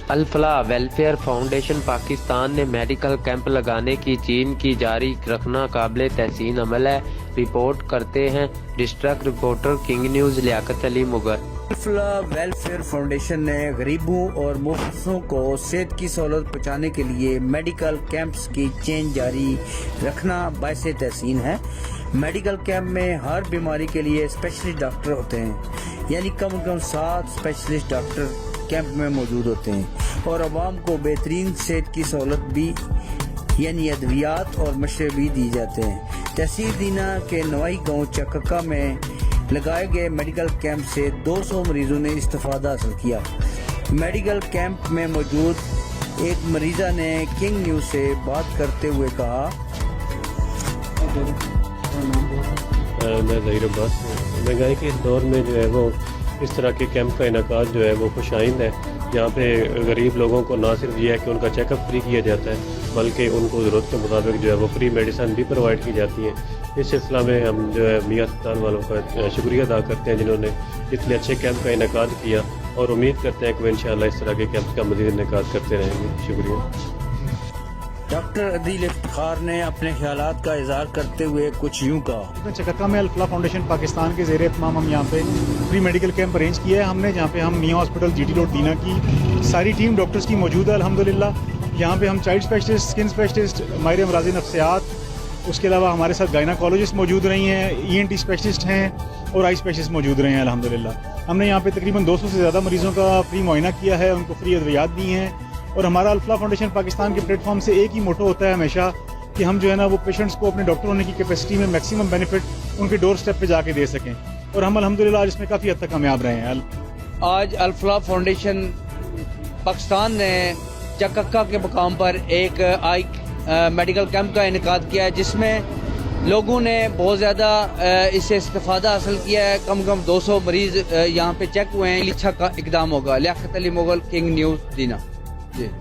الفلاح welfare foundation Pakistan نے medical camp لگانے کی چین کی جاری رکھنا قابل تحسین عمل ہے، رپورٹ کرتے ہیں district reporter king news Liaquat Ali Mughal. الفلاح ویلفیئر فاؤنڈیشن نے غریبوں اور مفلسوں کو صحت کی سہولت پہنچانے کے لیے میڈیکل کیمپس کی چین جاری رکھنا باعث تحسین ہے۔ میڈیکل کیمپ میں ہر بیماری کے لیے اسپیشلسٹ ڈاکٹر ہوتے ہیں، یعنی کم از کم 7 اسپیشلسٹ ڈاکٹر کیمپ میں موجود ہوتے ہیں، اور عوام کو بہترین صحت کی سہولت بھی یعنی ادویات اور مشورے بھی دی جاتے ہیں۔ تحصیل دینا کے نوائی گاؤں چککا میں لگائے گئے میڈیکل کیمپ سے 200 مریضوں نے استفادہ حاصل کیا۔ میڈیکل کیمپ میں موجود ایک مریضہ نے کنگ نیوز سے بات کرتے ہوئے کہا، میں ظہیر عباس ہوں۔ مہنگائی کے اس دور میں جو ہے وہ اس طرح کے کیمپ کا انعقاد جو ہے وہ خوش آئند ہے، جہاں پہ غریب لوگوں کو نہ صرف یہ ہے کہ ان کا چیک اپ فری کیا جاتا ہے، بلکہ ان کو ضرورت کے مطابق جو ہے وہ فری میڈیسن بھی پرووائڈ کی جاتی ہیں۔ اس سلسلہ میں ہم جو ہے میاں اسپتال والوں کا شکریہ ادا کرتے ہیں جنہوں نے اتنے اچھے کیمپ کا انعقاد کیا، اور امید کرتے ہیں کہ وہ انشاءاللہ اس طرح کے کیمپ کا مزید انعقاد کرتے رہیں گے۔ شکریہ۔ ڈاکٹر عدیل افتخار نے اپنے خیالات کا اظہار کرتے ہوئے کچھ یوں کہا، چککا میں الفلاح فاؤنڈیشن پاکستان کے زیر اہتمام ہم یہاں پہ فری میڈیکل کیمپ ارینج کیا ہے ہم نے، جہاں پہ ہم میاں ہاسپٹل جی ٹی روڈ دینا کی ساری ٹیم ڈاکٹرز کی موجود ہے الحمدللہ۔ یہاں پہ ہم چائلڈ اسپیشلسٹ، اسکن اسپیشلسٹ، ماہر امراض نفسیات، اس کے علاوہ ہمارے ساتھ گائناکالوجسٹ موجود رہی ہیں، ENT اسپیشلسٹ ہیں، اور آئی اسپیشلسٹ موجود رہے ہیں الحمدللہ۔ ہم نے یہاں پہ تقریباً 200 سے زیادہ مریضوں کا فری معائنہ کیا ہے، ان کو فری ادویات دی ہیں، اور ہمارا الفلاح فاؤنڈیشن پاکستان کے پلیٹ فارم سے ایک ہی موٹو ہوتا ہے ہمیشہ کہ ہم جو ہے نا وہ پیشنٹس کو اپنے ڈاکٹر ہونے کی کیپیسٹی میں میکسیمم بینیفٹ ان کے ڈور سٹیپ پہ جا کے دے سکیں، اور ہم الحمدللہ آج اس میں کافی حد تک کامیاب رہے ہیں۔ آج الفلاح فاؤنڈیشن پاکستان نے چککا کے مقام پر ایک میڈیکل کیمپ کا انعقاد کیا ہے، جس میں لوگوں نے بہت زیادہ اس سے استفادہ حاصل کیا ہے۔ کم 200 مریض یہاں پہ چیک ہوئے ہیں۔ اچھا اقدام ہوگا۔ لیاقت علی مغل، کنگ نیوز، دینا۔ جی۔